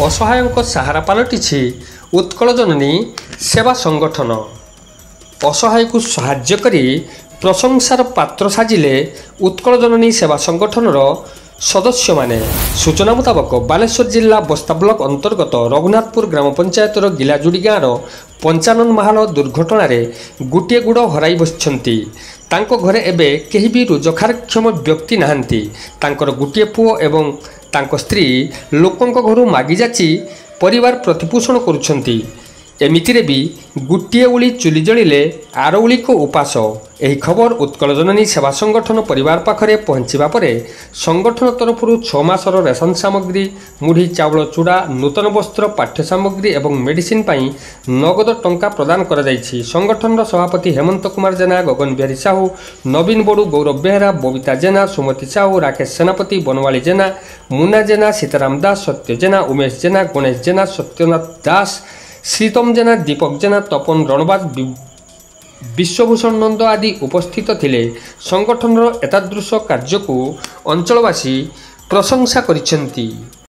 ଅସହାୟଙ୍କ ସାହାରା ପାଲଟିଛି ଉତ୍କଳ ଜନନୀ ସେବା ସଂଗଠନ। ଅସହାୟକୁ ସାହାଯ୍ୟ କରି ପ୍ରଶଂସାର ପାତ୍ର ସାଜିଲେ ଉତ୍କଳ ଜନନୀ ସେବା ସଂଗଠନର ସଦସ୍ୟମାନେ। ସୂଚନା ମୁତାବକ ବାଲେଶ୍ୱର ଜିଲ୍ଲା ବସ୍ତା ବ୍ଲକ ଅନ୍ତର୍ଗତ ରଘୁନାଥପୁର ଗ୍ରାମ ପଞ୍ଚାୟତର ଗିଲାଜୁଡ଼ି ଗାଁର ପଞ୍ଚାନନ ମାହାଲ ଦୁର୍ଘଟଣାରେ ଗୋଟିଏ ଗୋଡ଼ ହରାଇ ବସିଛନ୍ତି। ତାଙ୍କ ଘରେ ଏବେ କେହି ବି ରୋଜଗାରକ୍ଷମ ବ୍ୟକ୍ତି ନାହାନ୍ତି। ତାଙ୍କର ଗୋଟିଏ ପୁଅ ଏବଂ ତାଙ୍କ ସ୍ତ୍ରୀ ଲୋକଙ୍କ ଘରୁ ମାଗିଯାଚି ପରିବାର ପ୍ରତିପୋଷଣ କରୁଛନ୍ତି। ଏମିତିରେ ବି ଗୋଟିଏ ଉଳି ଚୁଲି ଜଳିଲେ ଆର ଉଳିକ ଉପାସ। ଏହି ଖବର ଉତ୍କଳ ଜନନୀ ସେବା ସଂଗଠନ ପରିବାର ପାଖରେ ପହଞ୍ଚିବା ପରେ ସଂଗଠନ ତରଫରୁ 6 ମାସର ରେସନ ସାମଗ୍ରୀ, ମୁଢ଼ି ଚାଉଳ, ଚୂଡ଼ା, ନୂତନ ବସ୍ତ୍ର, ପାଠ୍ୟ ସାମଗ୍ରୀ ଏବଂ ମେଡିସିନ ପାଇଁ ନଗଦ ଟଙ୍କା ପ୍ରଦାନ କରାଯାଇଛି। ସଂଗଠନର ସଭାପତି ହେମନ୍ତ କୁମାର ଜେନା, ଗଗନ ବିହାରୀ ସାହୁ, ନବୀନ ବଡ଼ୁ, ଗୌରବ ବେହେରା, ବବିତା ଜେନା, ସୁମତି ସାହୁ, ରାକେଶ ସେନାପତି, ବନମାଳୀ ଜେନା, ମୁନା ଜେନା, ସୀତାରାମ ଦାସ, ସତ୍ୟ ଜେନା, ଉମେଶ ଜେନା, ଗଣେଶ ଜେନା, ସତ୍ୟନାଥ ଦାସ, ଶ୍ରୀତମ ଜେନା, ଦୀପକ ଜେନା, ତପନ ରଣବାଜ, ବିଶ୍ୱଭୂଷଣ ନନ୍ଦ ଆଦି ଉପସ୍ଥିତ ଥିଲେ। ସଂଗଠନର ଏତାଦୃଶ କାର୍ଯ୍ୟକୁ ଅଞ୍ଚଳବାସୀ ପ୍ରଶଂସା କରିଛନ୍ତି।